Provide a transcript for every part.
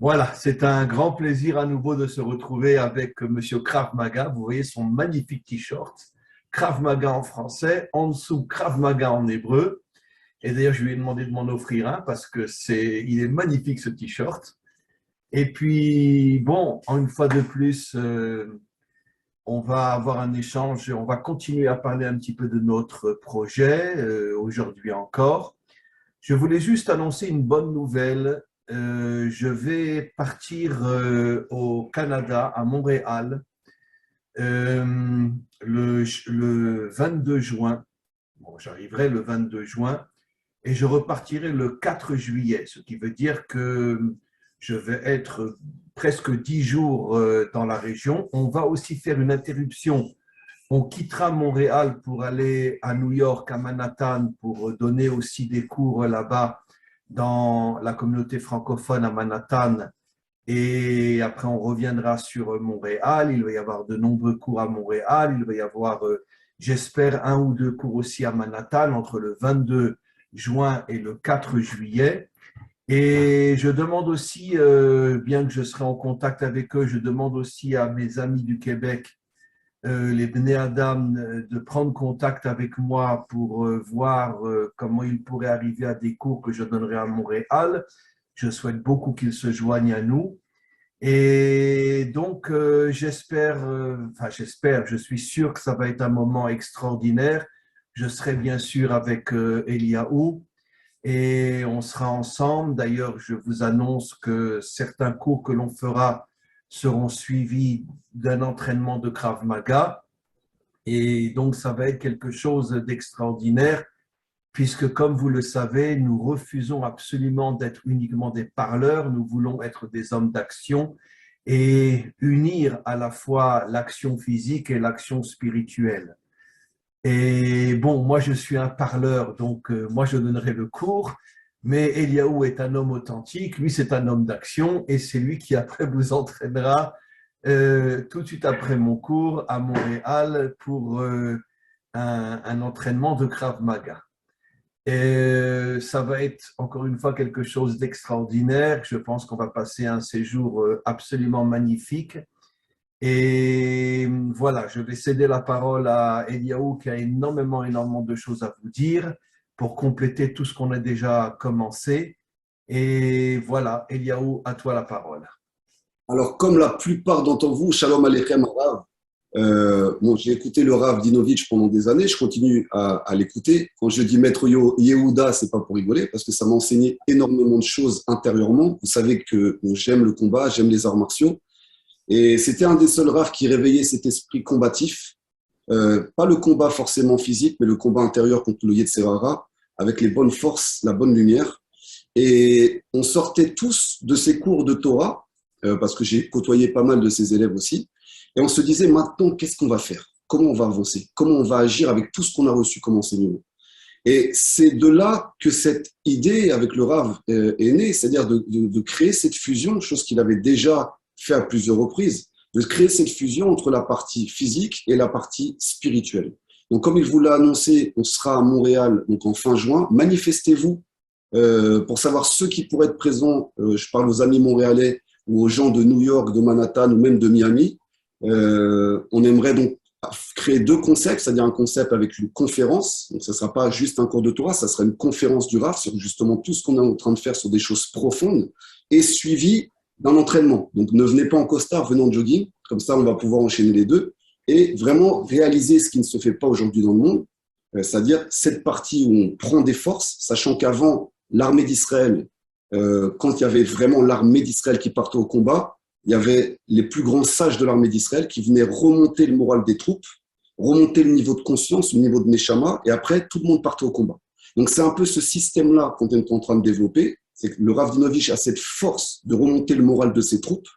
Voilà, c'est un grand plaisir à nouveau de se retrouver avec Monsieur Krav Maga. Vous voyez son magnifique t-shirt, Krav Maga en français, en dessous Krav Maga en hébreu. Et d'ailleurs, je lui ai demandé de m'en offrir un parce que il est magnifique ce t-shirt. Et puis, bon, une fois de plus, on va avoir un échange. On va continuer à parler un petit peu de notre projet aujourd'hui encore. Je voulais juste annoncer une bonne nouvelle. Je vais partir au Canada, à Montréal, le 22 juin. Bon, j'arriverai le 22 juin et je repartirai le 4 juillet, ce qui veut dire que je vais être presque 10 jours dans la région. On va aussi faire une interruption. On quittera Montréal pour aller à New York, à Manhattan, pour donner aussi des cours là-bas dans la communauté francophone à Manhattan. Et après, on reviendra sur Montréal. Il va y avoir de nombreux cours à Montréal. Il va y avoir, j'espère, un ou deux cours aussi à Manhattan entre le 22 juin et le 4 juillet. Et je demande aussi, bien que je serai en contact avec eux, je demande aussi à mes amis du Québec, les Bnei Adam, de prendre contact avec moi pour voir comment ils pourraient arriver à des cours que je donnerai à Montréal. Je souhaite beaucoup qu'ils se joignent à nous. Et donc, j'espère, je suis sûr que ça va être un moment extraordinaire. Je serai bien sûr avec Eliaou et on sera ensemble. D'ailleurs, je vous annonce que certains cours que l'on fera seront suivis d'un entraînement de Krav Maga. Et donc, ça va être quelque chose d'extraordinaire, puisque, comme vous le savez, nous refusons absolument d'être uniquement des parleurs. Nous voulons être des hommes d'action et unir à la fois l'action physique et l'action spirituelle. Et bon, moi, je suis un parleur, donc moi, je donnerai le cours. Mais Eliaou est un homme authentique, lui c'est un homme d'action et c'est lui qui après vous entraînera tout de suite après mon cours à Montréal pour un entraînement de Krav Maga. Et ça va être encore une fois quelque chose d'extraordinaire. Je pense qu'on va passer un séjour absolument magnifique. Et voilà, je vais céder la parole à Eliaou qui a énormément de choses à vous dire pour compléter tout ce qu'on a déjà commencé. Et voilà, Eliaou, à toi la parole. Alors, comme la plupart d'entre vous, Shalom Aleichem, Rav. Bon, j'ai écouté le Rav Dinovitch pendant des années, je continue à l'écouter. Quand je dis Maître Yehuda, c'est pas pour rigoler, parce que ça m'a enseigné énormément de choses intérieurement. Vous savez que bon, j'aime le combat, j'aime les arts martiaux. Et c'était un des seuls Rav qui réveillait cet esprit combatif. Pas le combat forcément physique, mais le combat intérieur contre le Yetzer Hara, avec les bonnes forces, la bonne lumière. Et on sortait tous de ces cours de Torah, parce que j'ai côtoyé pas mal de ses élèves aussi, et on se disait maintenant, qu'est-ce qu'on va faire? Comment on va avancer? Comment on va agir avec tout ce qu'on a reçu comme enseignement? Et c'est de là que cette idée avec le Rav est née, c'est-à-dire de créer cette fusion, chose qu'il avait déjà fait à plusieurs reprises, de créer cette fusion entre la partie physique et la partie spirituelle. Donc, comme il vous l'a annoncé, on sera à Montréal donc en fin juin. Manifestez-vous pour savoir ceux qui pourraient être présents. Je parle aux amis montréalais ou aux gens de New York, de Manhattan ou même de Miami. On aimerait donc créer deux concepts, c'est-à-dire un concept avec une conférence. Donc, ça ne sera pas juste un cours de Torah, ça sera une conférence du Rav sur justement tout ce qu'on est en train de faire sur des choses profondes et suivi d'un entraînement. Donc, ne venez pas en costard, venez en jogging. Comme ça, on va pouvoir enchaîner les deux et vraiment réaliser ce qui ne se fait pas aujourd'hui dans le monde, c'est-à-dire cette partie où on prend des forces, sachant qu'avant, l'armée d'Israël, quand il y avait vraiment l'armée d'Israël qui partait au combat, il y avait les plus grands sages de l'armée d'Israël qui venaient remonter le moral des troupes, remonter le niveau de conscience, le niveau de Neshama, et après, tout le monde partait au combat. Donc, c'est un peu ce système-là qu'on est en train de développer. C'est que le Rav Dinovitch a cette force de remonter le moral de ses troupes.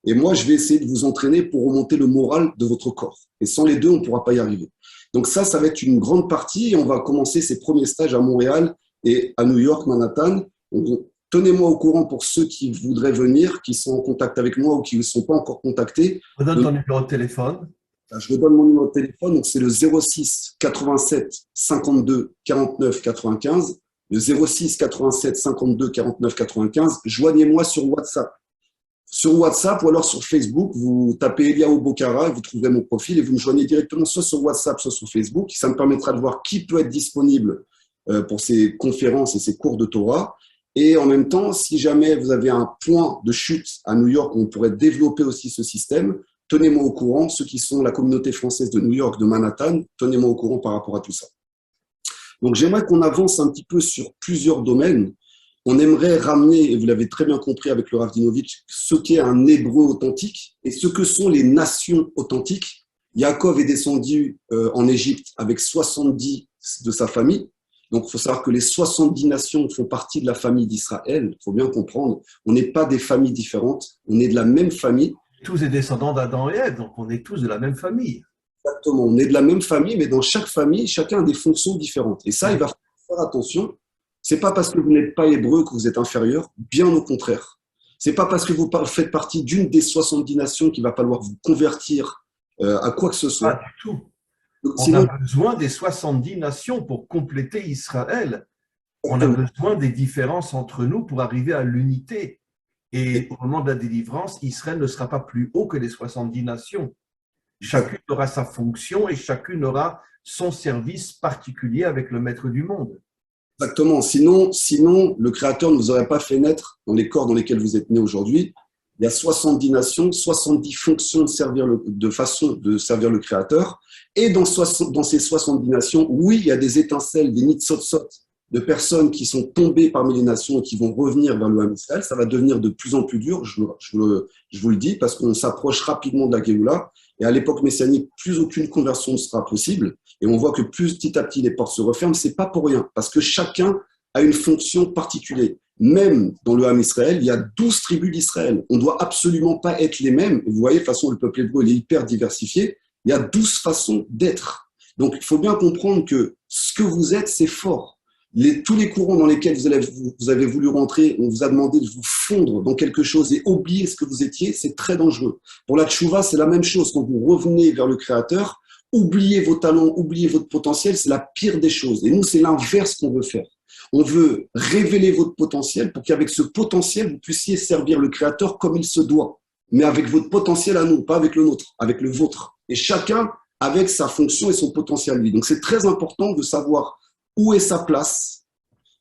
Et moi, je vais essayer de vous entraîner pour remonter le moral de votre corps. Et sans les deux, on ne pourra pas y arriver. Donc ça va être une grande partie. Et on va commencer ces premiers stages à Montréal et à New York, Manhattan. Donc, tenez-moi au courant pour ceux qui voudraient venir, qui sont en contact avec moi ou qui ne sont pas encore contactés. Je donne ton numéro de téléphone. Je vous donne mon numéro de téléphone. Donc c'est le 06 87 52 49 95. Le 06 87 52 49 95. Joignez-moi sur WhatsApp. sur WhatsApp ou alors sur Facebook, vous tapez Eliaou Bokara et vous trouverez mon profil et vous me joignez directement soit sur WhatsApp, soit sur Facebook. Ça me permettra de voir qui peut être disponible pour ces conférences et ces cours de Torah. Et en même temps, si jamais vous avez un point de chute à New York où on pourrait développer aussi ce système, tenez-moi au courant. Ceux qui sont la communauté française de New York, de Manhattan, tenez-moi au courant par rapport à tout ça. Donc, j'aimerais qu'on avance un petit peu sur plusieurs domaines. On aimerait ramener, et vous l'avez très bien compris avec le Rav Dinovitch, ce qu'est un hébreu authentique et ce que sont les nations authentiques. Yaakov est descendu en Égypte avec 70 de sa famille. Donc, il faut savoir que les 70 nations font partie de la famille d'Israël. Il faut bien comprendre, on n'est pas des familles différentes, on est de la même famille. Tous des descendants d'Adam et Ève, donc on est tous de la même famille. Exactement, on est de la même famille, mais dans chaque famille, chacun a des fonctions différentes. Et ça, il va faire attention. C'est pas parce que vous n'êtes pas hébreu que vous êtes inférieur, bien au contraire. C'est pas parce que vous faites partie d'une des 70 nations qu'il va falloir vous convertir à quoi que ce soit. Pas du tout. Donc, On a besoin des 70 nations pour compléter Israël. On a besoin des différences entre nous pour arriver à l'unité. Et au moment de la délivrance, Israël ne sera pas plus haut que les 70 nations. Chacune aura sa fonction et chacune aura son service particulier avec le maître du monde. Exactement. Sinon, le Créateur ne vous aurait pas fait naître dans les corps dans lesquels vous êtes nés aujourd'hui. Il y a 70 nations, 70 fonctions de façon de servir le Créateur. Et dans ces 70 nations, oui, il y a des étincelles, des nitzotzot, de personnes qui sont tombées parmi les nations et qui vont revenir vers le Ham Israël. Ça va devenir de plus en plus dur, je vous le dis, parce qu'on s'approche rapidement de la Géoula. Et à l'époque messianique, plus aucune conversion ne sera possible. Et on voit que plus petit à petit les portes se referment, c'est pas pour rien, parce que chacun a une fonction particulière. Même dans le Ham Israël, il y a 12 tribus d'Israël. On ne doit absolument pas être les mêmes. Vous voyez, de toute façon, le peuple hébreu il est hyper diversifié. Il y a 12 façons d'être. Donc, il faut bien comprendre que ce que vous êtes, c'est fort. Tous les courants dans lesquels vous avez voulu rentrer, on vous a demandé de vous fondre dans quelque chose et oublier ce que vous étiez, c'est très dangereux. Pour la tchouva, c'est la même chose. Quand vous revenez vers le Créateur, oubliez vos talents, oubliez votre potentiel, c'est la pire des choses. Et nous, c'est l'inverse qu'on veut faire. On veut révéler votre potentiel pour qu'avec ce potentiel, vous puissiez servir le Créateur comme il se doit. Mais avec votre potentiel à nous, pas avec le nôtre, avec le vôtre. Et chacun avec sa fonction et son potentiel lui. Donc, c'est très important de savoir où est sa place.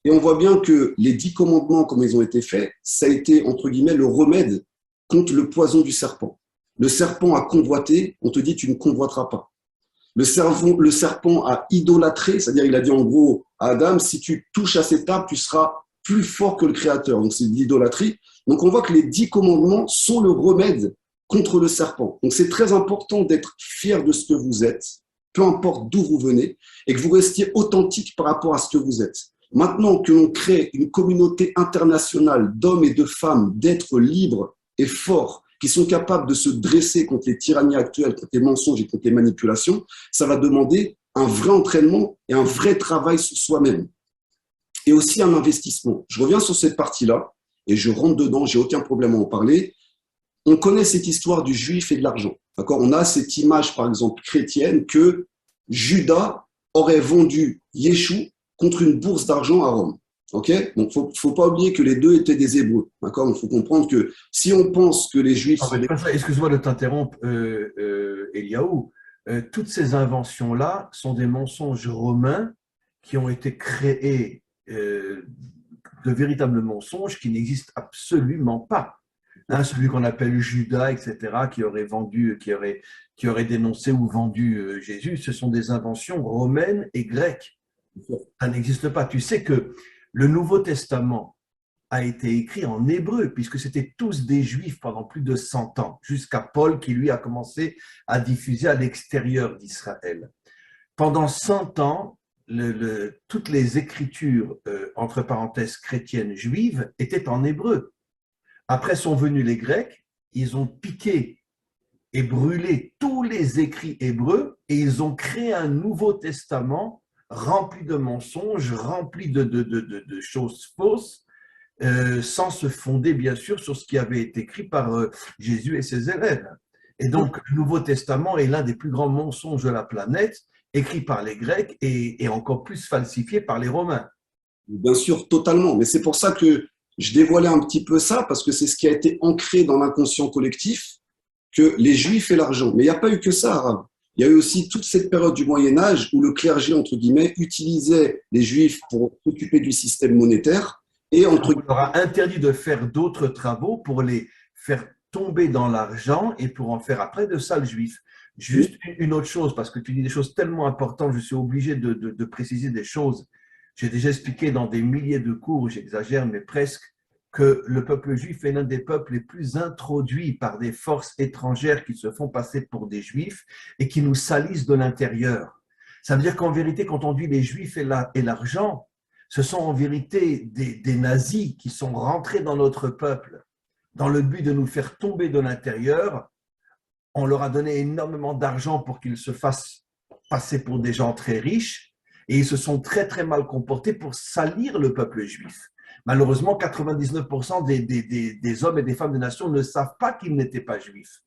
Et on voit bien que les 10 commandements, comme ils ont été faits, ça a été, entre guillemets, le remède contre le poison du serpent. Le serpent a convoité, on te dit, tu ne convoiteras pas. Le serpent a idolâtré, c'est-à-dire il a dit en gros à Adam, si tu touches à cette table, tu seras plus fort que le Créateur. Donc c'est de l'idolâtrie. Donc on voit que les 10 commandements sont le remède contre le serpent. Donc c'est très important d'être fier de ce que vous êtes, peu importe d'où vous venez, et que vous restiez authentique par rapport à ce que vous êtes. Maintenant que l'on crée une communauté internationale d'hommes et de femmes, d'êtres libres et forts, qui sont capables de se dresser contre les tyrannies actuelles, contre les mensonges et contre les manipulations, ça va demander un vrai entraînement et un vrai travail sur soi-même. Et aussi un investissement. Je reviens sur cette partie-là et je rentre dedans, j'ai aucun problème à en parler. On connaît cette histoire du juif et de l'argent. D'accord ? On a cette image, par exemple, chrétienne, que Judas aurait vendu Yeshua contre une bourse d'argent à Rome. Ok ? Donc, faut pas oublier que les deux étaient des Hébreux. D'accord ? Il faut comprendre que si on pense que les Juifs sont Excuse-moi de t'interrompre, Eliaou. Toutes ces inventions-là sont des mensonges romains qui ont été créés de véritables mensonges qui n'existent absolument pas. Hein, celui qu'on appelle Judas, etc., qui aurait vendu, qui aurait dénoncé ou vendu Jésus, ce sont des inventions romaines et grecques. Ça n'existe pas. Tu sais que le Nouveau Testament a été écrit en hébreu, puisque c'était tous des Juifs pendant plus de 100 ans, jusqu'à Paul qui, lui, a commencé à diffuser à l'extérieur d'Israël. Pendant 100 ans, toutes les écritures, entre parenthèses, chrétiennes juives, étaient en hébreu. Après sont venus les Grecs, ils ont piqué et brûlé tous les écrits hébreux et ils ont créé un Nouveau Testament rempli de mensonges, rempli de choses fausses, sans se fonder bien sûr sur ce qui avait été écrit par Jésus et ses élèves. Et donc, le Nouveau Testament est l'un des plus grands mensonges de la planète, écrit par les Grecs et encore plus falsifié par les Romains. Bien sûr, totalement. Mais c'est pour ça que je dévoilais un petit peu ça parce que c'est ce qui a été ancré dans l'inconscient collectif, que les Juifs et l'argent. Mais il n'y a pas eu que ça, Arabe. Il y a eu aussi toute cette période du Moyen-Âge où le clergé, entre guillemets, utilisait les Juifs pour s'occuper du système monétaire. Et entre... On leur a interdit de faire d'autres travaux pour les faire tomber dans l'argent et pour en faire après de sales juifs. Juste une autre chose, parce que tu dis des choses tellement importantes, je suis obligé de préciser des choses. J'ai déjà expliqué dans des milliers de cours, j'exagère, mais presque, que le peuple juif est l'un des peuples les plus introduits par des forces étrangères qui se font passer pour des juifs et qui nous salissent de l'intérieur. Ça veut dire qu'en vérité, quand on dit les juifs et l'argent, ce sont en vérité des nazis qui sont rentrés dans notre peuple dans le but de nous faire tomber de l'intérieur. On leur a donné énormément d'argent pour qu'ils se fassent passer pour des gens très riches et ils se sont très très mal comportés pour salir le peuple juif. Malheureusement, 99% des hommes et des femmes des nations ne savent pas qu'ils n'étaient pas juifs.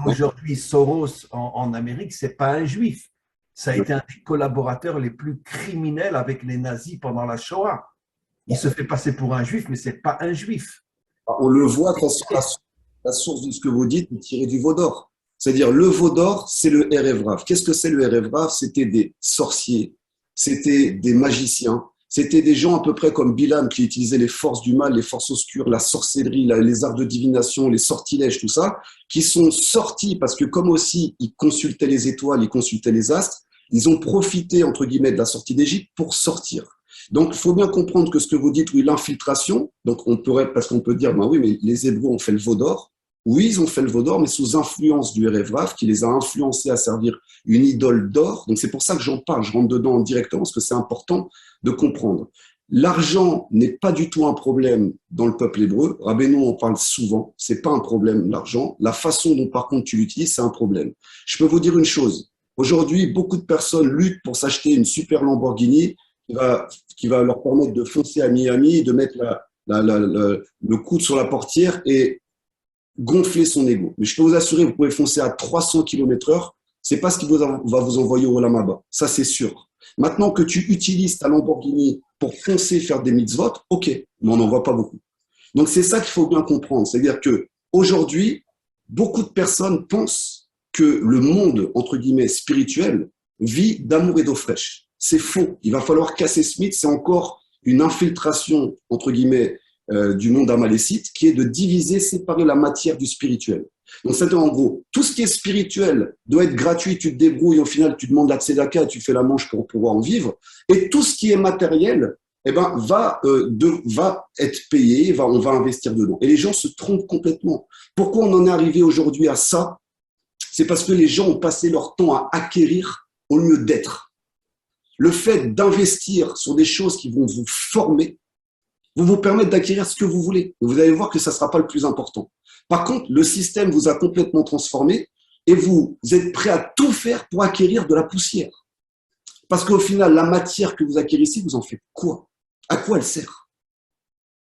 Aujourd'hui, Soros en Amérique, ce n'est pas un juif. Ça a été un des collaborateurs les plus criminels avec les nazis pendant la Shoah. Il se fait passer pour un juif, mais ce n'est pas un juif. On le voit, la source de ce que vous dites est tirée du Vaudor. C'est-à-dire, le Vaudor, c'est le Erev Rav. Qu'est-ce que c'est le Erev Rav? C'était des sorciers, c'était des magiciens, c'était des gens à peu près comme Bilam qui utilisaient les forces du mal, les forces obscures, la sorcellerie, les arts de divination, les sortilèges, tout ça, qui sont sortis parce que comme aussi ils consultaient les étoiles, ils consultaient les astres, ils ont profité, entre guillemets, de la sortie d'Égypte pour sortir. Donc, il faut bien comprendre que ce que vous dites, oui, l'infiltration, donc on pourrait, parce qu'on peut dire, ben oui, mais les Hébreux ont fait le Vaudor. Oui, ils ont fait le Vaudor, mais sous influence du Erev Rav, qui les a influencés à servir une idole d'or. Donc, c'est pour ça que j'en parle, je rentre dedans directement, parce que c'est important de comprendre. L'argent n'est pas du tout un problème dans le peuple hébreu. Rabbeinu en parle souvent. C'est pas un problème, l'argent. La façon dont, par contre, tu l'utilises, c'est un problème. Je peux vous dire une chose. Aujourd'hui, beaucoup de personnes luttent pour s'acheter une super Lamborghini qui va leur permettre de foncer à Miami, de mettre le coude sur la portière et gonfler son ego. Mais je peux vous assurer, vous pouvez foncer à 300 km/h, c'est pas ce qui va vous envoyer au Olam Haba. Ça, c'est sûr. Maintenant que tu utilises ta Lamborghini pour foncer faire des mitzvot, ok, mais on n'en voit pas beaucoup. Donc, c'est ça qu'il faut bien comprendre. C'est-à-dire que aujourd'hui, beaucoup de personnes pensent que le monde, entre guillemets, spirituel, vit d'amour et d'eau fraîche. C'est faux. Il va falloir casser ce mythe. C'est encore une infiltration, entre guillemets, du monde amalécite, qui est de diviser, séparer la matière du spirituel. Donc, c'est en gros, tout ce qui est spirituel doit être gratuit, tu te débrouilles, au final, tu demandes la tzedaka, tu fais la manche pour pouvoir en vivre. Et tout ce qui est matériel, eh ben, va être payé, on va investir dedans. Et les gens se trompent complètement. Pourquoi on en est arrivé aujourd'hui à ça? C'est parce que les gens ont passé leur temps à acquérir au lieu d'être. Le fait d'investir sur des choses qui vont vous former, vont vous permettre d'acquérir ce que vous voulez. Vous allez voir que ça ne sera pas le plus important. Par contre, le système vous a complètement transformé et vous êtes prêt à tout faire pour acquérir de la poussière. Parce qu'au final, la matière que vous acquérissez, vous en faites quoi? À quoi elle sert?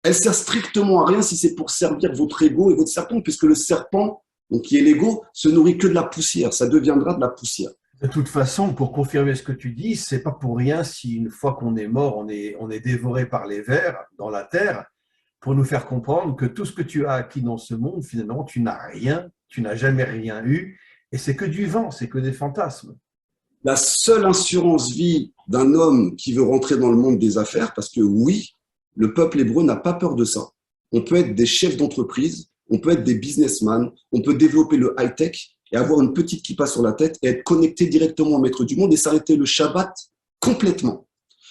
Elle sert strictement à rien si c'est pour servir votre ego et votre serpent, puisque le serpent, donc qui est l'ego, se nourrit que de la poussière. Ça deviendra de la poussière. De toute façon, pour confirmer ce que tu dis, c'est pas pour rien si une fois qu'on est mort, on est dévoré par les vers dans la terre, pour nous faire comprendre que tout ce que tu as acquis dans ce monde, finalement, tu n'as rien, tu n'as jamais rien eu, et c'est que du vent, c'est que des fantasmes. La seule assurance vie d'un homme qui veut rentrer dans le monde des affaires, parce que oui, le peuple hébreu n'a pas peur de ça. On peut être des chefs d'entreprise, on peut être des businessmen, on peut développer le high-tech et avoir une petite kippa sur la tête et être connecté directement au maître du monde et s'arrêter le Shabbat complètement.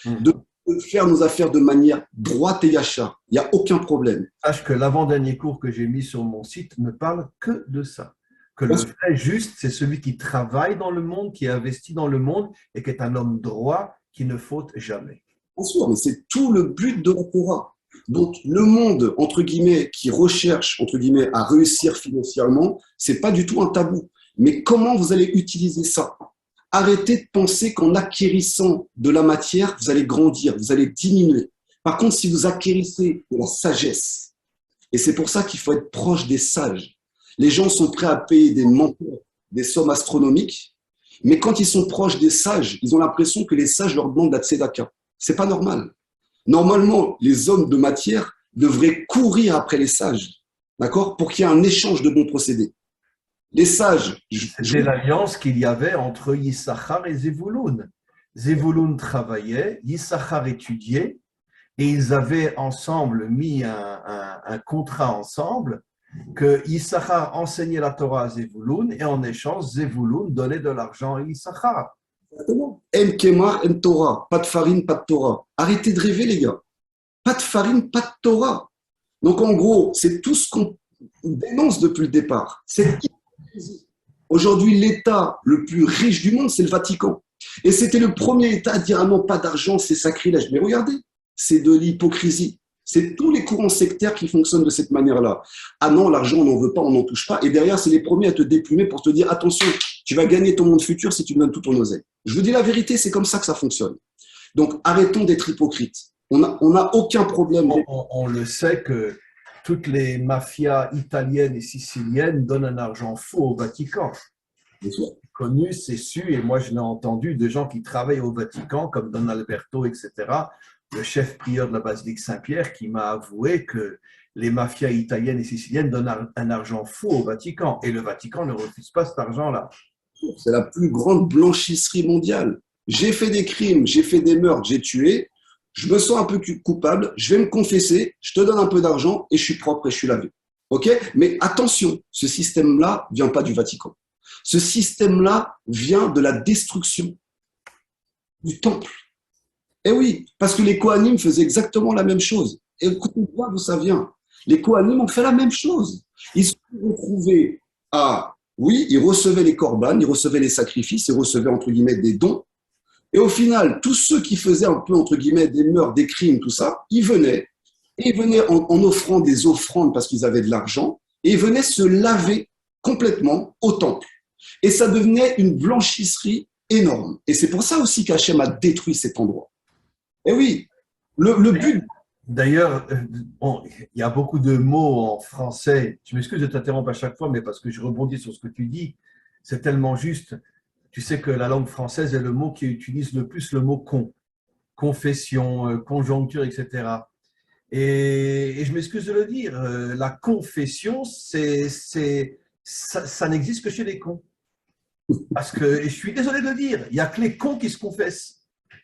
De faire nos affaires de manière droite et yachar. Il n'y a aucun problème. Sache que l'avant-dernier cours que j'ai mis sur mon site ne parle que de ça. Que le vrai juste, c'est celui qui travaille dans le monde, qui investit dans le monde et qui est un homme droit qui ne faute jamais. Bien sûr, mais c'est tout le but de la Torah. Donc, le monde, entre guillemets, qui recherche, entre guillemets, à réussir financièrement, c'est pas du tout un tabou. Mais comment vous allez utiliser ça? Arrêtez de penser qu'en acquérissant de la matière, vous allez grandir, vous allez diminuer. Par contre, si vous acquérissez de la sagesse, et c'est pour ça qu'il faut être proche des sages. Les gens sont prêts à payer des menteurs, des sommes astronomiques, mais quand ils sont proches des sages, ils ont l'impression que les sages leur demandent la tzedaka. C'est pas normal. Normalement, les hommes de matière, devraient courir après les sages, d'accord, pour qu'il y ait un échange de bons procédés. Les sages, c'est l'alliance qu'il y avait entre Yissachar et Zevouloun. Zevouloun travaillait, Yissachar étudiait, et ils avaient ensemble mis un contrat ensemble que Yissachar enseignait la Torah à Zevouloun et en échange, Zevouloun donnait de l'argent à Yissachar. En Kema, en Torah, pas de farine, pas de Torah. Arrêtez de rêver, les gars. Pas de farine, pas de Torah. Donc, en gros, c'est tout ce qu'on dénonce depuis le départ. Aujourd'hui, l'État le plus riche du monde, c'est le Vatican. Et c'était le premier État à dire ah non, pas d'argent, c'est sacrilège. Mais regardez, c'est de l'hypocrisie. C'est tous les courants sectaires qui fonctionnent de cette manière-là. Ah non, l'argent, on n'en veut pas, on n'en touche pas. Et derrière, c'est les premiers à te déplumer pour te dire attention, tu vas gagner ton monde futur si tu me donnes tout ton oseille. Je vous dis la vérité, c'est comme ça que ça fonctionne. Donc, arrêtons d'être hypocrites. On n'a aucun problème. On le sait que toutes les mafias italiennes et siciliennes donnent un argent fou au Vatican. C'est connu, c'est su, et moi je l'ai entendu de gens qui travaillent au Vatican, comme Don Alberto, etc., le chef prieur de la basilique Saint-Pierre, qui m'a avoué que les mafias italiennes et siciliennes donnent un argent fou au Vatican, et le Vatican ne refuse pas cet argent-là. C'est la plus grande blanchisserie mondiale. J'ai fait des crimes, j'ai fait des meurtres, j'ai tué, je me sens un peu coupable, je vais me confesser, je te donne un peu d'argent et je suis propre et je suis lavé. Ok ? Mais attention, ce système-là ne vient pas du Vatican. Ce système-là vient de la destruction du temple. Eh oui, parce que les Kohanim faisaient exactement la même chose. Et écoutez bien d'où ça vient. Les Kohanim ont fait la même chose. Ils se sont retrouvés à, oui, ils recevaient les korbanes, ils recevaient les sacrifices, ils recevaient entre guillemets des dons. Et au final, tous ceux qui faisaient un peu entre guillemets des meurtres, des crimes, tout ça, ils venaient en offrant des offrandes parce qu'ils avaient de l'argent, et ils venaient se laver complètement au temple. Et ça devenait une blanchisserie énorme. Et c'est pour ça aussi qu'Hachem a détruit cet endroit. Et oui, le but… D'ailleurs, il y a beaucoup de mots en français. Tu m'excuses de t'interrompre à chaque fois, mais parce que je rebondis sur ce que tu dis. C'est tellement juste. Tu sais que la langue française est le mot qui utilise le plus le mot con. Confession, conjoncture, etc. Et je m'excuse de le dire, la confession, ça n'existe que chez les cons. Parce que, et je suis désolé de le dire, il n'y a que les cons qui se confessent.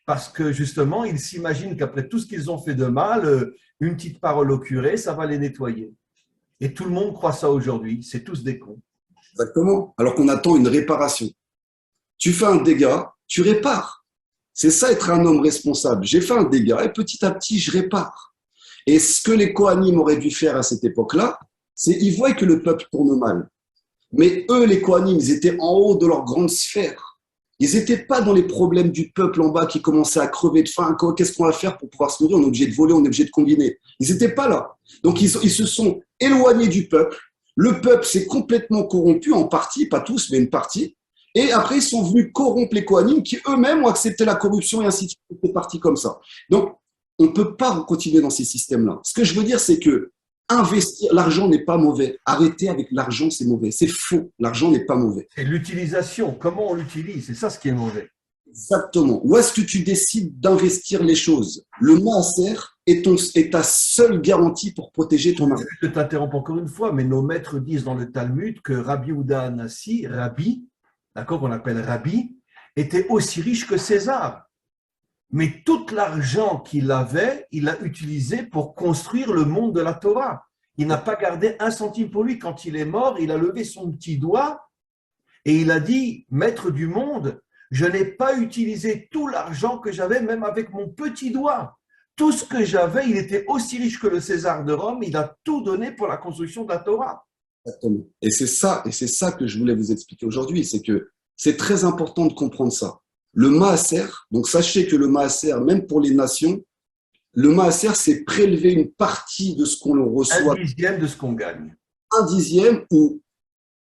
Parce que justement, ils s'imaginent qu'après tout ce qu'ils ont fait de mal, une petite parole au curé, ça va les nettoyer. Et tout le monde croit ça aujourd'hui, c'est tous des cons. Exactement, alors qu'on attend une réparation. Tu fais un dégât, tu répares. C'est ça être un homme responsable. J'ai fait un dégât et petit à petit, je répare. Et ce que les Kohanim auraient dû faire à cette époque-là, c'est qu'ils voient que le peuple tourne mal. Mais eux, les Kohanim, ils étaient en haut de leur grande sphère. Ils n'étaient pas dans les problèmes du peuple en bas qui commençait à crever de faim. Qu'est-ce qu'on va faire pour pouvoir se nourrir? On est obligé de voler, on est obligé de combiner. Ils n'étaient pas là. Donc, ils se sont éloignés du peuple. Le peuple s'est complètement corrompu, en partie, pas tous, mais une partie. Et après, ils sont venus corrompre les Kohanim qui eux-mêmes ont accepté la corruption et ainsi de suite. C'est parti comme ça. Donc, on ne peut pas continuer dans ces systèmes-là. Ce que je veux dire, c'est que investir, l'argent n'est pas mauvais. Arrêter avec l'argent, c'est mauvais. C'est faux. L'argent n'est pas mauvais. Et l'utilisation, comment on l'utilise, c'est ça ce qui est mauvais. Exactement. Où est-ce que tu décides d'investir les choses? Le maaser est ta seule garantie pour protéger ton argent. Je t'interromps encore une fois, mais nos maîtres disent dans le Talmud que Rabbi Yehuda Hanassi, Rabbi, d'accord, qu'on appelle Rabbi, était aussi riche que César. Mais tout l'argent qu'il avait, il l'a utilisé pour construire le monde de la Torah. Il n'a pas gardé un centime pour lui. Quand il est mort, il a levé son petit doigt et il a dit, maître du monde, je n'ai pas utilisé tout l'argent que j'avais, même avec mon petit doigt. Tout ce que j'avais, il était aussi riche que le César de Rome, il a tout donné pour la construction de la Torah. Exactement. Et c'est ça que je voulais vous expliquer aujourd'hui, c'est que c'est très important de comprendre ça. Le maaser, donc sachez que le maaser, même pour les nations, le maaser, c'est prélever une partie de ce qu'on reçoit. 1/10 de ce qu'on gagne. 1/10 ou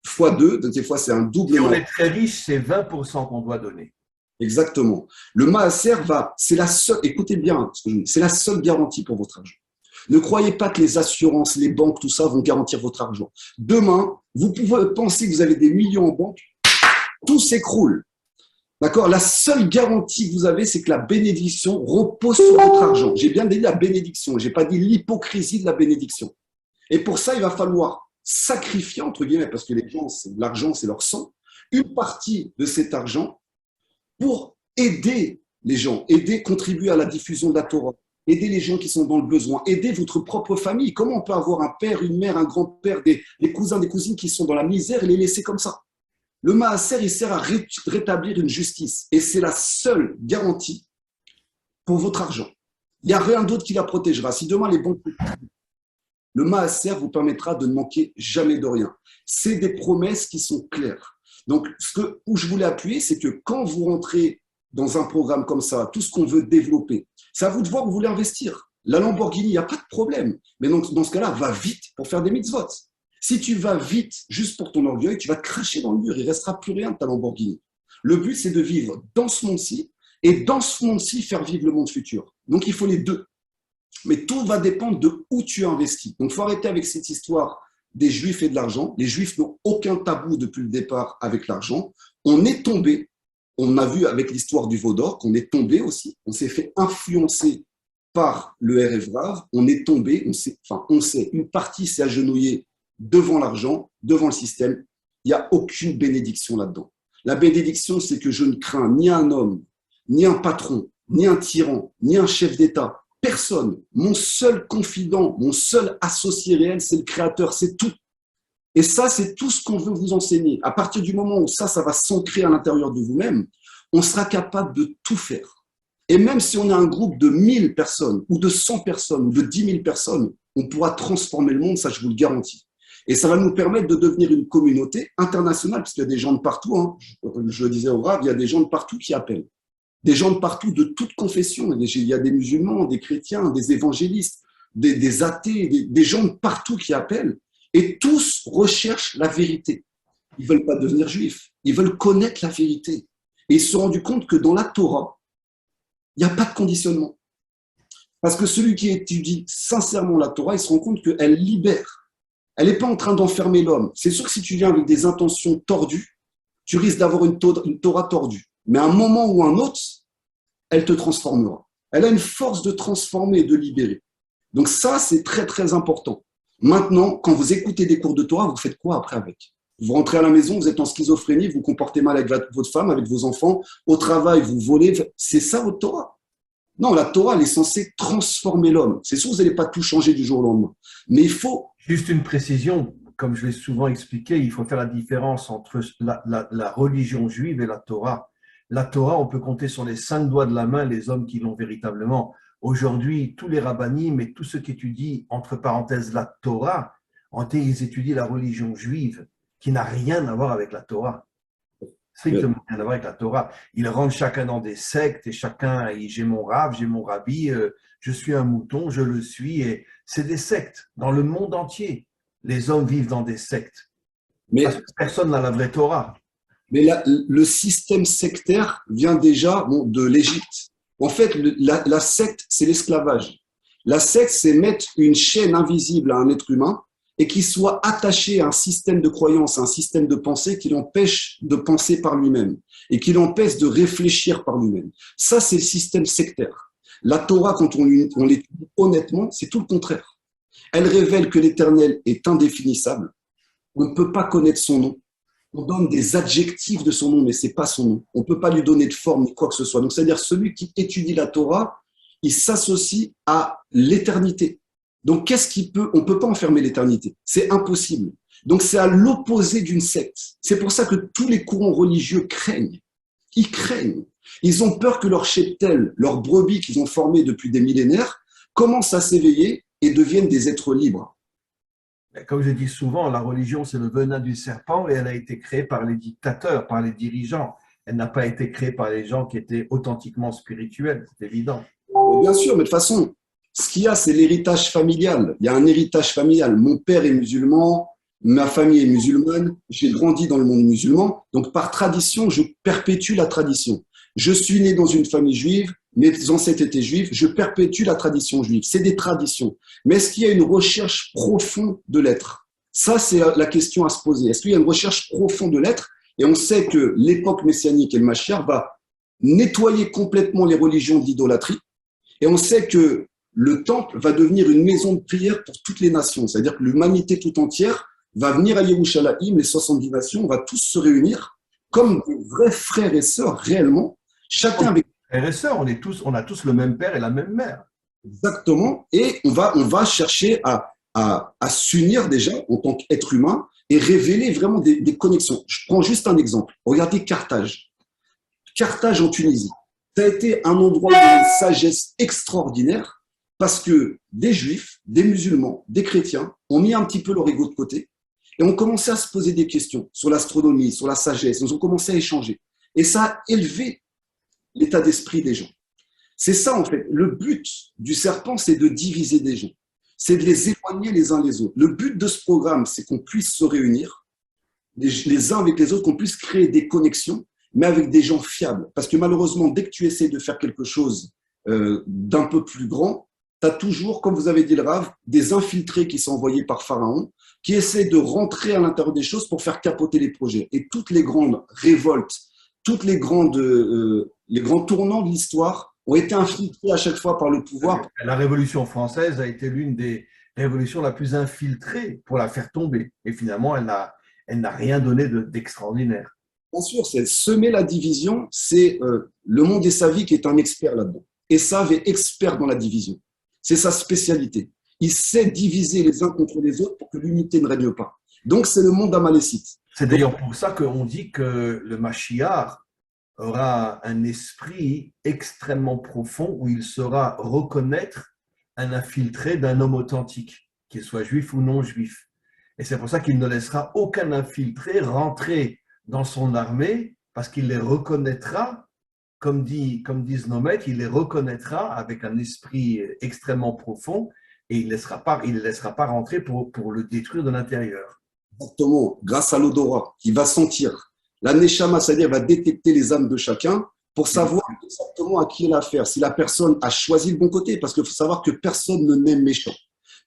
fois 2, des fois c'est un double. Si on est très riche, c'est 20% qu'on doit donner. Exactement. Le maaser c'est la seule, écoutez bien, c'est la seule garantie pour votre argent. Ne croyez pas que les assurances, les banques, tout ça vont garantir votre argent. Demain, vous pouvez penser que vous avez des millions en banque, tout s'écroule. D'accord? La seule garantie que vous avez, c'est que la bénédiction repose sur votre argent. J'ai bien dit la bénédiction, je n'ai pas dit l'hypocrisie de la bénédiction. Et pour ça, il va falloir sacrifier, entre guillemets, parce que les gens, l'argent, c'est leur sang, une partie de cet argent pour aider les gens, aider, contribuer à la diffusion de la Torah, aider les gens qui sont dans le besoin, aider votre propre famille. Comment on peut avoir un père, une mère, un grand-père, des cousins, des cousines qui sont dans la misère et les laisser comme ça? Le maaser, il sert à rétablir une justice. Et c'est la seule garantie pour votre argent. Il n'y a rien d'autre qui la protégera. Si demain les banques, le maaser vous permettra de ne manquer jamais de rien. C'est des promesses qui sont claires. Donc, où je voulais appuyer, c'est que quand vous rentrez dans un programme comme ça, tout ce qu'on veut développer, c'est à vous de voir où vous voulez investir. La Lamborghini, il n'y a pas de problème. Mais donc, dans ce cas-là, va vite pour faire des mitzvot. Si tu vas vite juste pour ton orgueil, tu vas te cracher dans le mur. Il ne restera plus rien de ta Lamborghini. Le but, c'est de vivre dans ce monde-ci et dans ce monde-ci, faire vivre le monde futur. Donc, il faut les deux. Mais tout va dépendre de où tu investis. Donc, il faut arrêter avec cette histoire des Juifs et de l'argent. Les Juifs n'ont aucun tabou depuis le départ avec l'argent. On est tombé, on a vu avec l'histoire du veau d'or qu'on est tombé aussi. On s'est fait influencer par le Erev Rav. On est tombé, on sait, une partie s'est agenouillée devant l'argent, devant le système. Il n'y a aucune bénédiction là-dedans. La bénédiction, c'est que je ne crains ni un homme, ni un patron, ni un tyran, ni un chef d'État. Personne. Mon seul confident, mon seul associé réel, c'est le Créateur, c'est tout. Et ça, c'est tout ce qu'on veut vous enseigner. À partir du moment où ça va s'ancrer à l'intérieur de vous-même, on sera capable de tout faire. Et même si on a un groupe de 1000 personnes, ou de 100 personnes, ou de 10 000 personnes, on pourra transformer le monde, ça je vous le garantis. Et ça va nous permettre de devenir une communauté internationale, parce qu'il y a des gens de partout, hein. Je le disais au Rav, il y a des gens de partout qui appellent. Des gens de partout, de toute confession. Il y a des musulmans, des chrétiens, des évangélistes, des athées, des gens de partout qui appellent. Et tous recherchent la vérité. Ils ne veulent pas devenir juifs. Ils veulent connaître la vérité. Et ils se sont rendus compte que dans la Torah, il n'y a pas de conditionnement. Parce que celui qui étudie sincèrement la Torah, il se rend compte qu'elle libère. Elle n'est pas en train d'enfermer l'homme. C'est sûr que si tu viens avec des intentions tordues, tu risques d'avoir une Torah tordue. Mais à un moment ou un autre, elle te transformera. Elle a une force de transformer et de libérer. Donc ça, c'est très, très important. Maintenant, quand vous écoutez des cours de Torah, vous faites quoi après avec? Vous rentrez à la maison, vous êtes en schizophrénie, vous vous comportez mal avec votre femme, avec vos enfants. Au travail, vous volez. C'est ça votre Torah? Non, la Torah, elle est censée transformer l'homme. C'est sûr que vous n'allez pas tout changer du jour au lendemain. Mais il faut… Juste une précision, comme je l'ai souvent expliqué, il faut faire la différence entre la religion juive et la Torah. La Torah, on peut compter sur les 5 doigts de la main les hommes qui l'ont véritablement. Aujourd'hui, tous les rabbinim et tous ceux qui étudient, entre parenthèses, la Torah, ils étudient la religion juive, qui n'a rien à voir avec la Torah. Strictement rien à voir avec la Torah. Ils rentrent chacun dans des sectes et chacun, j'ai mon rav, j'ai mon rabbi, je suis un mouton, je le suis. Et c'est des sectes. Dans le monde entier, les hommes vivent dans des sectes. Parce que personne n'a la vraie Torah. Mais le système sectaire vient déjà de l'Égypte. En fait, la secte, c'est l'esclavage. La secte, c'est mettre une chaîne invisible à un être humain et qui soit attaché à un système de croyance, à un système de pensée qui l'empêche de penser par lui-même et qui l'empêche de réfléchir par lui-même. Ça, c'est le système sectaire. La Torah, quand on l'étudie honnêtement, c'est tout le contraire. Elle révèle que l'Éternel est indéfinissable. On ne peut pas connaître son nom. On donne des adjectifs de son nom, mais ce n'est pas son nom. On ne peut pas lui donner de forme ni quoi que ce soit. Donc, c'est-à-dire celui qui étudie la Torah, il s'associe à l'éternité. Donc, on ne peut pas enfermer l'éternité. C'est impossible. Donc, c'est à l'opposé d'une secte. C'est pour ça que tous les courants religieux craignent. Ils craignent. Ils ont peur que leur cheptel, leurs brebis qu'ils ont formés depuis des millénaires, commencent à s'éveiller et deviennent des êtres libres. Comme je dis souvent, la religion, c'est le venin du serpent et elle a été créée par les dictateurs, par les dirigeants. Elle n'a pas été créée par les gens qui étaient authentiquement spirituels, c'est évident. Bien sûr, mais de toute façon, ce qu'il y a, c'est l'héritage familial. Il y a un héritage familial. Mon père est musulman, ma famille est musulmane, j'ai grandi dans le monde musulman. Donc, par tradition, je perpétue la tradition. Je suis né dans une famille juive, mes ancêtres étaient juifs, je perpétue la tradition juive. C'est des traditions. Mais est-ce qu'il y a une recherche profonde de l'être? Ça, c'est la question à se poser. Est-ce qu'il y a une recherche profonde de l'être? Et on sait que l'époque messianique et le Mashiach va nettoyer complètement les religions d'idolâtrie. Et on sait que le temple va devenir une maison de prière pour toutes les nations. C'est-à-dire que l'humanité tout entière va venir à Yerushalayim, les 70 nations, on va tous se réunir comme des vrais frères et sœurs réellement, chacun avec Frères et sœurs, on a tous le même père et la même mère. exactement, et on va chercher à s'unir déjà en tant qu'être humain et révéler vraiment des connexions. Je prends juste un exemple. Regardez Carthage. Carthage en Tunisie. Ça a été un endroit de sagesse extraordinaire parce que des juifs, des musulmans, des chrétiens ont mis un petit peu leur ego de côté et ont commencé à se poser des questions sur l'astronomie, sur la sagesse. Ils ont commencé à échanger. Et ça a élevé l'état d'esprit des gens. C'est ça, en fait. Le but du serpent, c'est de diviser des gens. C'est de les éloigner les uns les autres. Le but de ce programme, c'est qu'on puisse se réunir les uns avec les autres, qu'on puisse créer des connexions, mais avec des gens fiables. Parce que malheureusement, dès que tu essaies de faire quelque chose d'un peu plus grand, tu as toujours, comme vous avez dit le Rav, des infiltrés qui sont envoyés par Pharaon, qui essaient de rentrer à l'intérieur des choses pour faire capoter les projets. Et toutes les grandes révoltes, toutes les grands tournants de l'histoire ont été infiltrés à chaque fois par le pouvoir. La Révolution française a été l'une des révolutions la plus infiltrée pour la faire tomber. Et finalement, elle n'a rien donné d'extraordinaire. Bien sûr, c'est semer la division, c'est le monde des Savi qui est un expert là-dedans. Esav est expert dans la division. C'est sa spécialité. Il sait diviser les uns contre les autres pour que l'unité ne règne pas. Donc, c'est le monde amalécite. C'est d'ailleurs pour ça qu'on dit que le Mashiach aura un esprit extrêmement profond où il saura reconnaître un infiltré d'un homme authentique, qu'il soit juif ou non juif. Et c'est pour ça qu'il ne laissera aucun infiltré rentrer dans son armée parce qu'il les reconnaîtra, comme disent nos maîtres, il les reconnaîtra avec un esprit extrêmement profond et il ne les laissera pas rentrer pour le détruire de l'intérieur. Exactement, grâce à l'odorat, qui va sentir. La Neshama, c'est-à-dire va détecter les âmes de chacun pour savoir exactement à qui il a affaire. Si la personne a choisi le bon côté, parce qu'il faut savoir que personne ne naît méchant.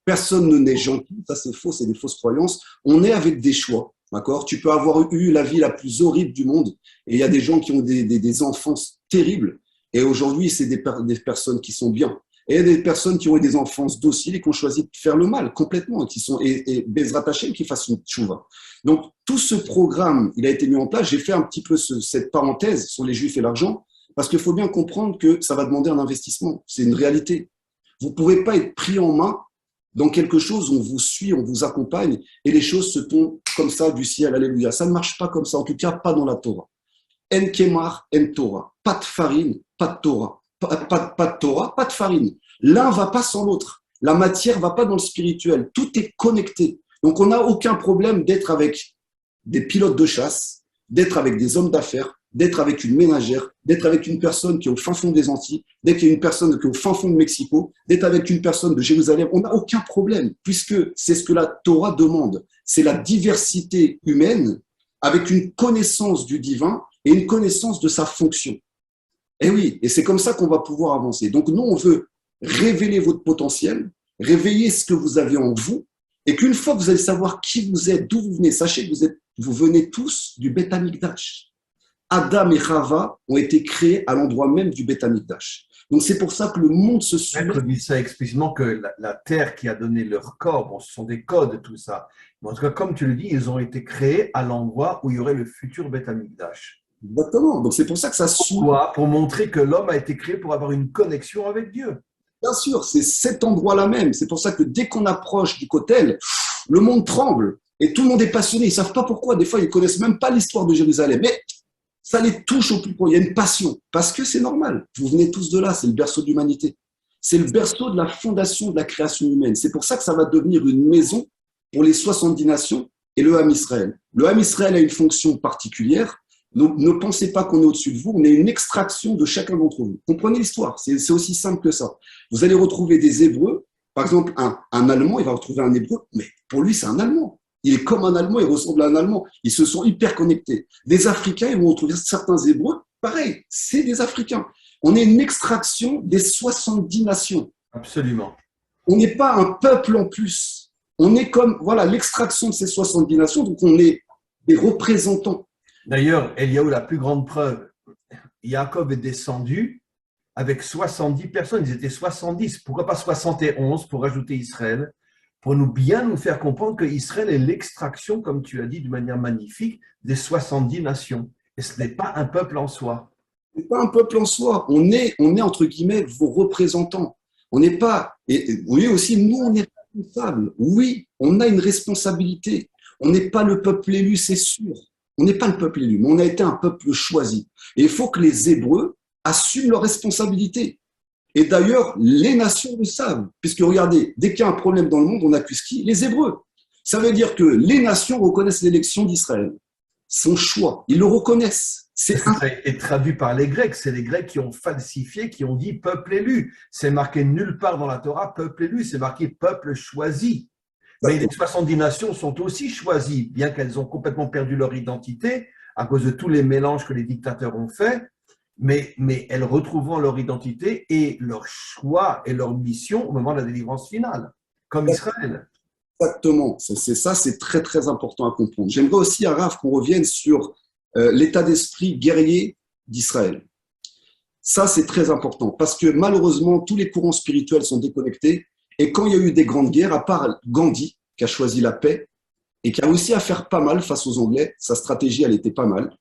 Personne ne naît gentil, ça c'est faux, c'est des fausses croyances. On est avec des choix, d'accord? Tu peux avoir eu la vie la plus horrible du monde et il y a des gens qui ont des enfances terribles et aujourd'hui c'est des personnes qui sont bien. Et il y a des personnes qui ont eu des enfances dociles et qui ont choisi de faire le mal complètement et Bezrat Hashem qui fassent une tchouva. Donc tout ce programme, il a été mis en place. J'ai fait un petit peu cette parenthèse sur les Juifs et l'argent parce qu'il faut bien comprendre que ça va demander un investissement. C'est une réalité. Vous ne pouvez pas être pris en main dans quelque chose où on vous suit, on vous accompagne, et les choses se tombent comme ça du ciel, alléluia. Ça ne marche pas comme ça, en tout cas pas dans la Torah. En kemar, en Torah. Pas de farine, pas de Torah. Pas de Torah, pas de farine. L'un ne va pas sans l'autre. La matière ne va pas dans le spirituel. Tout est connecté. Donc on n'a aucun problème d'être avec des pilotes de chasse, d'être avec des hommes d'affaires, d'être avec une ménagère, d'être avec une personne qui est au fin fond des Antilles, d'être avec une personne qui est au fin fond de Mexico, d'être avec une personne de Jérusalem. On n'a aucun problème, puisque c'est ce que la Torah demande. C'est la diversité humaine avec une connaissance du divin et une connaissance de sa fonction. Et oui, et c'est comme ça qu'on va pouvoir avancer. Donc nous, on veut révéler votre potentiel, réveiller ce que vous avez en vous, et qu'une fois que vous allez savoir qui vous êtes, d'où vous venez, sachez que vous venez tous du Beth Amikdash. Adam et Chava ont été créés à l'endroit même du Beth Amikdash. Donc c'est pour ça que le monde se soumet. Maître dit ça explicitement que la terre qui a donné leur corps, bon, ce sont des codes, tout ça. Mais en tout cas, comme tu le dis, ils ont été créés à l'endroit où il y aurait le futur Beth Amikdash. Exactement. Donc c'est pour ça que ça se soumet. Pour montrer que l'homme a été créé pour avoir une connexion avec Dieu. Bien sûr, c'est cet endroit-là même. C'est pour ça que dès qu'on approche du Kotel, le monde tremble et tout le monde est passionné. Ils ne savent pas pourquoi. Des fois, ils ne connaissent même pas l'histoire de Jérusalem. Mais ça les touche au plus profond. Il y a une passion. Parce que c'est normal. Vous venez tous de là. C'est le berceau de l'humanité. C'est le berceau de la fondation de la création humaine. C'est pour ça que ça va devenir une maison pour les 70 nations et le Ham Israël. Le Ham Israël a une fonction particulière. Ne pensez pas qu'on est au-dessus de vous, on est une extraction de chacun d'entre vous. Comprenez l'histoire, c'est aussi simple que ça. Vous allez retrouver des Hébreux, par exemple un Allemand, il va retrouver un Hébreu, mais pour lui c'est un Allemand. Il est comme un Allemand, il ressemble à un Allemand. Ils se sont hyper connectés. Des Africains, ils vont retrouver certains Hébreux, pareil, c'est des Africains. On est une extraction des 70 nations. Absolument. On n'est pas un peuple en plus. On est comme, voilà, l'extraction de ces 70 nations, donc on est des représentants. D'ailleurs, Eliaou, la plus grande preuve, Jacob est descendu avec 70 personnes, ils étaient 70, pourquoi pas 71 pour ajouter Israël, pour bien nous faire comprendre que Israël est l'extraction, comme tu as dit de manière magnifique, des 70 nations. Et ce n'est pas un peuple en soi. On n'est pas un peuple en soi. On est, entre guillemets, vos représentants. On n'est pas, et vous voyez aussi, nous, on est responsables. Oui, on a une responsabilité. On n'est pas le peuple élu, c'est sûr. On n'est pas le peuple élu, mais on a été un peuple choisi. Et il faut que les Hébreux assument leurs responsabilités. Et d'ailleurs, les nations le savent. Puisque regardez, dès qu'il y a un problème dans le monde, on accuse qui? Les Hébreux. Ça veut dire que les nations reconnaissent l'élection d'Israël. Son choix. Ils le reconnaissent. Parce que ça a été traduit par les Grecs. C'est les Grecs qui ont falsifié, qui ont dit peuple élu. C'est marqué nulle part dans la Torah peuple élu, c'est marqué peuple choisi. Mais les 70 nations sont aussi choisies, bien qu'elles ont complètement perdu leur identité à cause de tous les mélanges que les dictateurs ont faits, mais elles retrouveront leur identité et leur choix et leur mission au moment de la délivrance finale, comme Israël. Exactement, c'est ça, c'est très très important à comprendre. J'aimerais aussi, Araf, qu'on revienne sur l'état d'esprit guerrier d'Israël. Ça, c'est très important parce que malheureusement, tous les courants spirituels sont déconnectés. Et quand il y a eu des grandes guerres, à part Gandhi, qui a choisi la paix et qui a réussi à faire pas mal face aux Anglais, sa stratégie, elle était pas mal.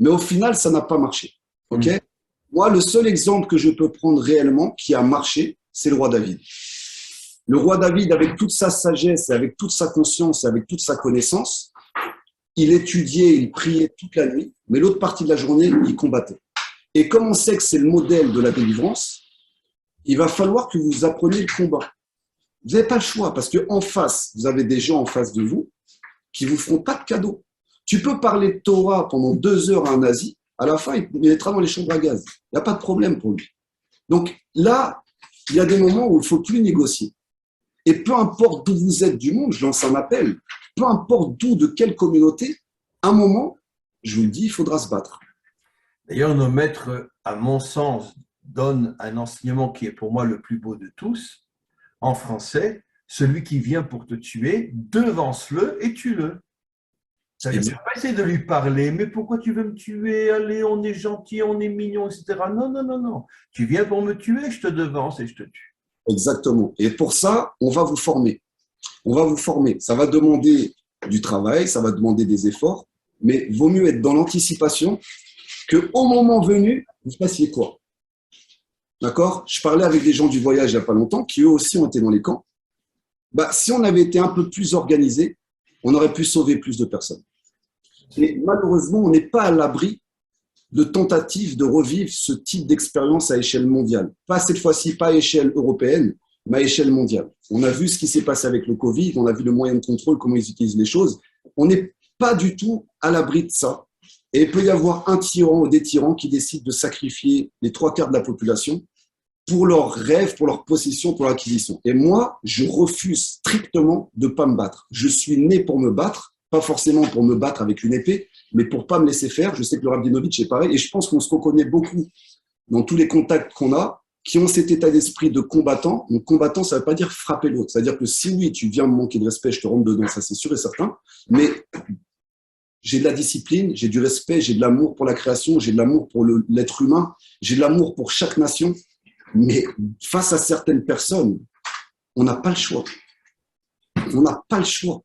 Mais au final, ça n'a pas marché. Okay. Moi, le seul exemple que je peux prendre réellement qui a marché, c'est le roi David. Le roi David, avec toute sa sagesse, avec toute sa conscience, avec toute sa connaissance, il étudiait, il priait toute la nuit, mais l'autre partie de la journée, il combattait. Et comme on sait que c'est le modèle de la délivrance, il va falloir que vous appreniez le combat. Vous n'avez pas le choix, parce qu'en face, vous avez des gens en face de vous qui ne vous feront pas de cadeaux. Tu peux parler de Torah pendant 2 heures à un nazi, à la fin, il mettra dans les chambres à gaz. Il n'y a pas de problème pour lui. Donc là, il y a des moments où il ne faut plus négocier. Et peu importe d'où vous êtes du monde, je lance un appel, peu importe d'où, de quelle communauté, à un moment, je vous le dis, il faudra se battre. D'ailleurs, nos maîtres, à mon sens, donnent un enseignement qui est pour moi le plus beau de tous. En français, celui qui vient pour te tuer, devance-le et tue-le. Ça veut dire, pas essayer de lui parler, mais pourquoi tu veux me tuer? Allez, on est gentil, on est mignon, etc. Non, non, non, non. Tu viens pour me tuer, je te devance et je te tue. Exactement. Et pour ça, on va vous former. On va vous former. Ça va demander du travail, ça va demander des efforts, mais vaut mieux être dans l'anticipation qu'au moment venu, vous fassiez quoi. D'accord? Je parlais avec des gens du voyage il n'y a pas longtemps qui eux aussi ont été dans les camps. Si on avait été un peu plus organisé, on aurait pu sauver plus de personnes. Et malheureusement, on n'est pas à l'abri de tentatives de revivre ce type d'expérience à échelle mondiale. Pas cette fois-ci, pas à échelle européenne, mais à échelle mondiale. On a vu ce qui s'est passé avec le Covid, on a vu le moyen de contrôle, comment ils utilisent les choses. On n'est pas du tout à l'abri de ça. Et il peut y avoir un tyran ou des tyrans qui décident de sacrifier les 3/4 de la population pour leurs rêves, pour leur possession, pour leur acquisition. Et moi, je refuse strictement de ne pas me battre. Je suis né pour me battre, pas forcément pour me battre avec une épée, mais pour ne pas me laisser faire. Je sais que le Rav Dinovitch est pareil, et je pense qu'on se reconnaît beaucoup dans tous les contacts qu'on a, qui ont cet état d'esprit de combattant. Donc, combattant, ça ne veut pas dire frapper l'autre. C'est-à-dire que si oui, tu viens me manquer de respect, je te rentre dedans, ça c'est sûr et certain. Mais j'ai de la discipline, j'ai du respect, j'ai de l'amour pour la création, j'ai de l'amour pour l'être humain, j'ai de l'amour pour chaque nation. Mais face à certaines personnes, on n'a pas le choix. On n'a pas le choix.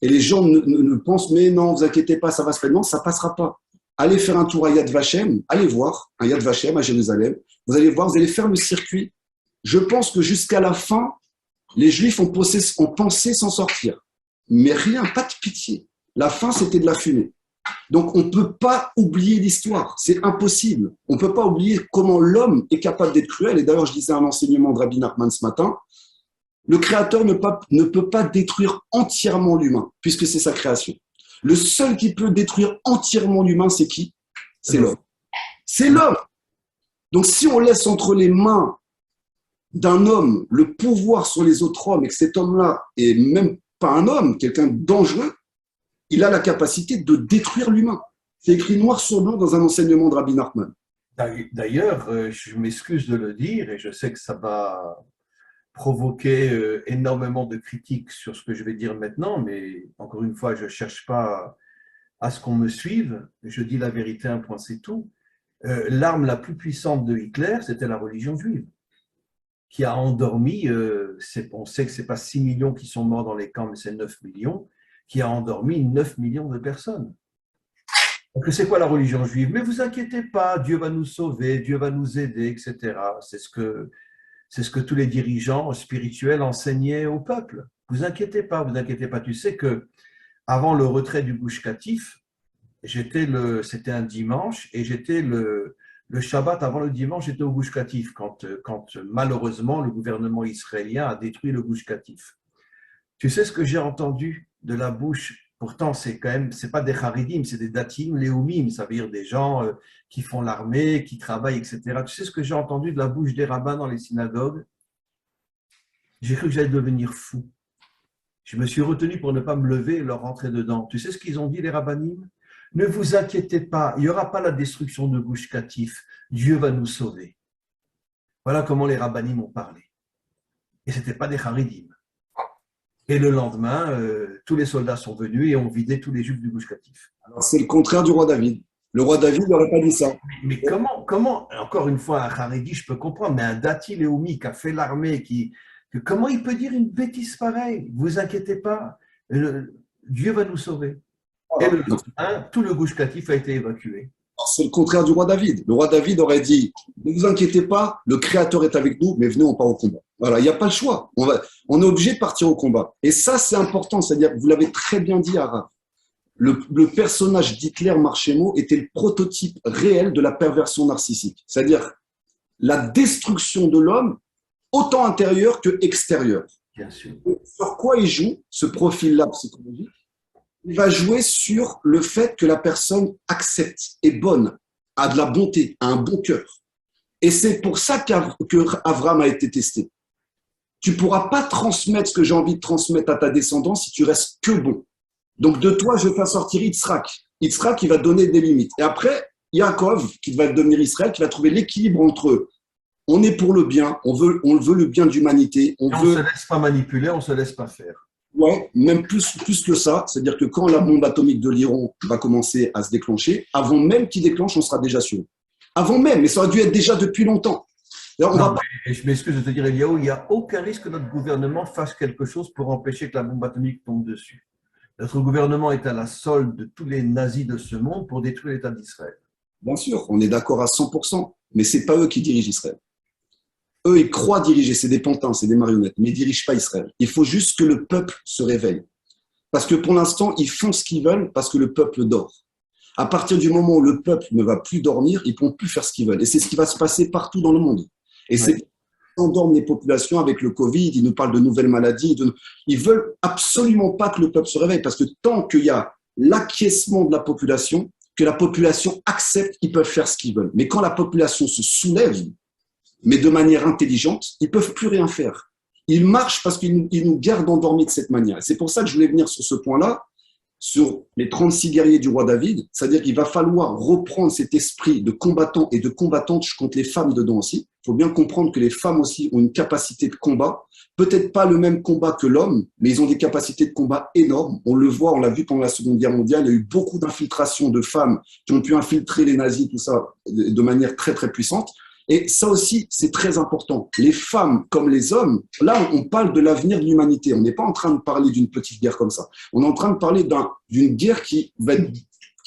Et les gens ne pensent, mais non, vous inquiétez pas, ça va se faire. Non, ça ne passera pas. Allez faire un tour à Yad Vashem, allez voir un Yad Vashem à Jérusalem. Vous allez voir, vous allez faire le circuit. Je pense que jusqu'à la fin, les Juifs ont pensé s'en sortir. Mais rien, pas de pitié. La fin, c'était de la fumée. Donc, on ne peut pas oublier l'histoire. C'est impossible. On ne peut pas oublier comment l'homme est capable d'être cruel. Et d'ailleurs, je disais un enseignement de Rabbi Nachman ce matin. Le Créateur ne peut pas détruire entièrement l'humain, puisque c'est sa création. Le seul qui peut détruire entièrement l'humain, c'est qui? C'est l'homme. C'est l'homme. Donc, si on laisse entre les mains d'un homme le pouvoir sur les autres hommes, et que cet homme-là est même pas un homme, quelqu'un de dangereux, il a la capacité de détruire l'humain. C'est écrit noir sur blanc dans un enseignement de Rabbi Nachman. D'ailleurs, je m'excuse de le dire, et je sais que ça va provoquer énormément de critiques sur ce que je vais dire maintenant, mais encore une fois, je ne cherche pas à ce qu'on me suive, je dis la vérité, un point, c'est tout. L'arme la plus puissante de Hitler, c'était la religion juive, qui a endormi, on sait que ce n'est pas 6 millions qui sont morts dans les camps, mais c'est 9 millions, qui a endormi 9 millions de personnes. Donc, c'est quoi la religion juive? Mais vous inquiétez pas, Dieu va nous sauver, Dieu va nous aider, etc. C'est ce que tous les dirigeants spirituels enseignaient au peuple. Vous inquiétez pas, vous inquiétez pas. Tu sais que avant le retrait du Gush Katif, c'était un dimanche et j'étais le Shabbat avant le dimanche, j'étais au Gush Katif quand malheureusement le gouvernement israélien a détruit le Gush Katif. Tu sais ce que j'ai entendu de la bouche? Pourtant, c'est pas des Haridim, c'est des Datim, Léoumim, ça veut dire des gens qui font l'armée, qui travaillent, etc. Tu sais ce que j'ai entendu de la bouche des rabbins dans les synagogues? J'ai cru que j'allais devenir fou. Je me suis retenu pour ne pas me lever et leur rentrer dedans. Tu sais ce qu'ils ont dit, les rabbinim? Ne vous inquiétez pas, il n'y aura pas la destruction de Gush Katif. Dieu va nous sauver. Voilà comment les rabbinim ont parlé. Et ce n'était pas des Haridim. Et le lendemain, tous les soldats sont venus et ont vidé tous les juifs du Gush Katif. Alors, c'est le contraire du roi David. Le roi David n'aurait pas dit ça. Mais comment, encore une fois, un Haredi, je peux comprendre, mais un Dati Léoumi qui a fait l'armée, comment il peut dire une bêtise pareille? Ne vous inquiétez pas, Dieu va nous sauver. Et le lendemain, tout le Gush Katif a été évacué. C'est le contraire du roi David. Le roi David aurait dit, ne vous inquiétez pas, le Créateur est avec nous, mais venez, on part au combat. Voilà, il n'y a pas le choix. On est obligé de partir au combat. Et ça, c'est important. C'est-à-dire, vous l'avez très bien dit, Arav. Le personnage d'Hitler Marchemo était le prototype réel de la perversion narcissique. C'est-à-dire la destruction de l'homme, autant intérieur que extérieur. Bien sûr. Sur quoi il joue, ce profil-là psychologique? Il va jouer sur le fait que la personne accepte, est bonne, a de la bonté, a un bon cœur. Et c'est pour ça qu'Avram a été testé. Tu ne pourras pas transmettre ce que j'ai envie de transmettre à ta descendance si tu restes que bon. Donc de toi, je vais faire sortir Yitzhak. Yitzhak, il va donner des limites. Et après, Yaakov, qui va devenir Israël, qui va trouver l'équilibre entre eux. On est pour le bien, on veut le bien de l'humanité. On ne se laisse pas manipuler, on ne se laisse pas faire. Ouais, même plus que ça. C'est-à-dire que quand la bombe atomique de l'Iran va commencer à se déclencher, avant même qu'il déclenche, on sera déjà sûr. Avant même, mais ça aurait dû être déjà depuis longtemps. Je m'excuse de te dire, Eliaou, il n'y a aucun risque que notre gouvernement fasse quelque chose pour empêcher que la bombe atomique tombe dessus. Notre gouvernement est à la solde de tous les nazis de ce monde pour détruire l'État d'Israël. Bien sûr, on est d'accord à 100%, mais ce n'est pas eux qui dirigent Israël. Eux, ils croient diriger, c'est des pantins, c'est des marionnettes, mais ils ne dirigent pas Israël. Il faut juste que le peuple se réveille. Parce que pour l'instant, ils font ce qu'ils veulent parce que le peuple dort. À partir du moment où le peuple ne va plus dormir, ils ne pourront plus faire ce qu'ils veulent. Et c'est ce qui va se passer partout dans le monde. Et c'est qu'ils endorment les populations avec le Covid, ils nous parlent de nouvelles maladies. Ils ne veulent absolument pas que le peuple se réveille parce que tant qu'il y a l'acquiescement de la population, que la population accepte, ils peuvent faire ce qu'ils veulent. Mais quand la population se soulève, mais de manière intelligente, ils ne peuvent plus rien faire. Ils marchent parce qu'ils nous gardent endormis de cette manière. Et c'est pour ça que je voulais venir sur ce point-là, sur les 36 guerriers du roi David, c'est-à-dire qu'il va falloir reprendre cet esprit de combattants et de combattantes, je compte les femmes dedans aussi. Il faut bien comprendre que les femmes aussi ont une capacité de combat, peut-être pas le même combat que l'homme, mais ils ont des capacités de combat énormes. On le voit, on l'a vu pendant la Seconde Guerre mondiale, il y a eu beaucoup d'infiltrations de femmes qui ont pu infiltrer les nazis, tout ça, de manière très très puissante. Et ça aussi, c'est très important. Les femmes comme les hommes, là, on parle de l'avenir de l'humanité. On n'est pas en train de parler d'une petite guerre comme ça. On est en train de parler d'une guerre qui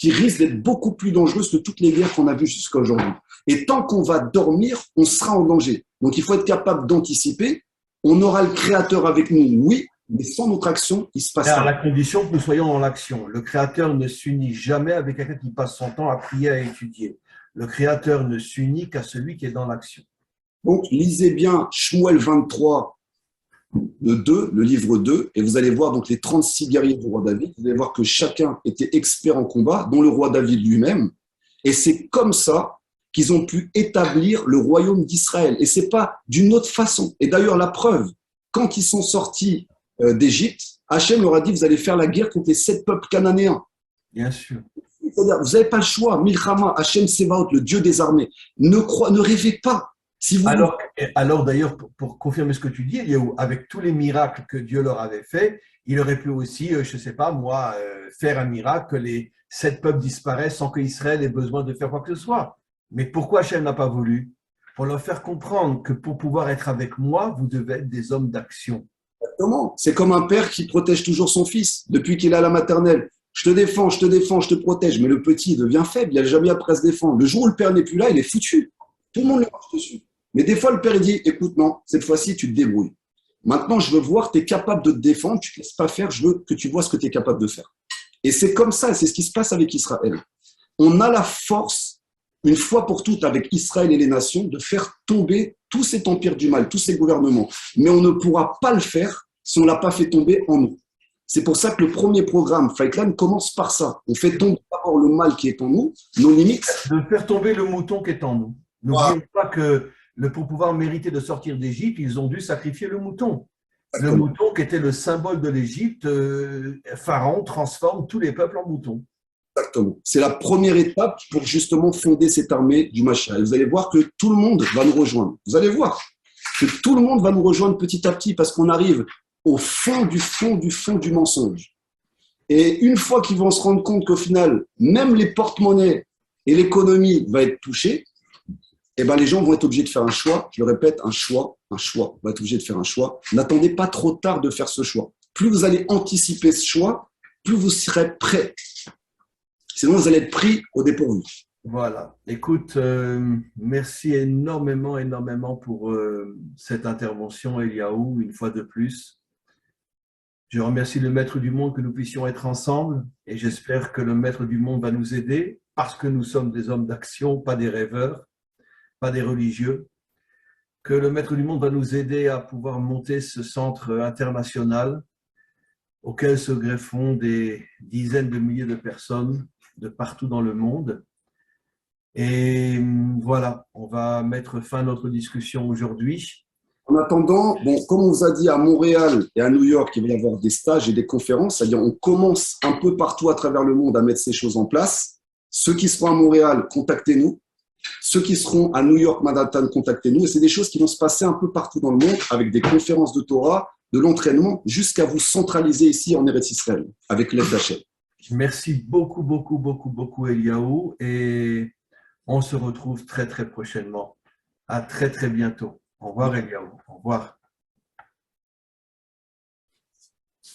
risque d'être beaucoup plus dangereuse que toutes les guerres qu'on a vues jusqu'à aujourd'hui. Et tant qu'on va dormir, on sera en danger. Donc, il faut être capable d'anticiper. On aura le Créateur avec nous, oui, mais sans notre action, il se passe rien. À la condition que nous soyons dans l'action. Le Créateur ne s'unit jamais avec quelqu'un qui passe son temps à prier, à étudier. Le Créateur ne s'unit qu'à celui qui est dans l'action. Donc, lisez bien Shmuel 23, le livre 2, et vous allez voir donc les 36 guerriers du roi David. Vous allez voir que chacun était expert en combat, dont le roi David lui-même. Et c'est comme ça qu'ils ont pu établir le royaume d'Israël. Et ce n'est pas d'une autre façon. Et d'ailleurs, la preuve, quand ils sont sortis d'Égypte, Hachem leur a dit, vous allez faire la guerre contre les 7 peuples cananéens. Bien sûr. C'est-à-dire, vous n'avez pas le choix. Milchama, Hachem Sevaot, le Dieu des armées. Ne rêvez pas. Si vous... Alors d'ailleurs, pour confirmer ce que tu dis, avec tous les miracles que Dieu leur avait faits, Il aurait pu aussi, je ne sais pas moi, faire un miracle, que les 7 peuples disparaissent sans qu'Israël ait besoin de faire quoi que ce soit. Mais pourquoi Hachem n'a pas voulu? Pour leur faire comprendre que pour pouvoir être avec moi, vous devez être des hommes d'action. Comment? C'est comme un père qui protège toujours son fils depuis qu'il est à la maternelle. Je te défends, je te défends, je te protège. Mais le petit devient faible, il n'a jamais appris à se défendre. Le jour où le père n'est plus là, il est foutu. Tout le monde le marche dessus. Mais des fois, le père il dit, écoute, non, cette fois-ci, tu te débrouilles. Maintenant, je veux voir, tu es capable de te défendre, tu ne te laisses pas faire, je veux que tu vois ce que tu es capable de faire. Et c'est comme ça, c'est ce qui se passe avec Israël. On a la force, une fois pour toutes, avec Israël et les nations, de faire tomber tout cet empire du mal, tous ces gouvernements. Mais on ne pourra pas le faire si on ne l'a pas fait tomber en nous. C'est pour ça que le premier programme, Fightline, commence par ça. On fait tomber d'abord le mal qui est en nous, nos limites. De faire tomber le mouton qui est en nous. N'oublions pas que pour pouvoir mériter de sortir d'Égypte, ils ont dû sacrifier le mouton. Le mouton qui était le symbole de l'Égypte, Pharaon transforme tous les peuples en moutons. Exactement. C'est la première étape pour justement fonder cette armée du Mashiach. Et vous allez voir que tout le monde va nous rejoindre. Vous allez voir que tout le monde va nous rejoindre petit à petit parce qu'on arrive au fond du fond du fond du mensonge. Et une fois qu'ils vont se rendre compte qu'au final, même les porte-monnaies et l'économie vont être touchées, eh ben les gens vont être obligés de faire un choix. Je le répète, un choix. On va être obligé de faire un choix. N'attendez pas trop tard de faire ce choix. Plus vous allez anticiper ce choix, plus vous serez prêt. Sinon, vous allez être pris au dépourvu. Voilà. Écoute, merci énormément, énormément pour cette intervention, Eliaou, une fois de plus. Je remercie le Maître du Monde que nous puissions être ensemble et j'espère que le Maître du Monde va nous aider parce que nous sommes des hommes d'action, pas des rêveurs, pas des religieux. Que le Maître du Monde va nous aider à pouvoir monter ce centre international auquel se grefferont des dizaines de milliers de personnes de partout dans le monde. Et voilà, on va mettre fin à notre discussion aujourd'hui. En attendant, bon, comme on vous a dit à Montréal et à New York, il va y avoir des stages et des conférences, c'est-à-dire on commence un peu partout à travers le monde à mettre ces choses en place. Ceux qui seront à Montréal, contactez-nous. Ceux qui seront à New York, Manhattan, contactez-nous. Et c'est des choses qui vont se passer un peu partout dans le monde avec des conférences de Torah, de l'entraînement, jusqu'à vous centraliser ici en Eretz Israël avec l'aide d'Hachem. Merci beaucoup, beaucoup, beaucoup, beaucoup, Eliaou. Et on se retrouve très, très prochainement. À très, très bientôt. Au revoir, Eliaou. Au revoir.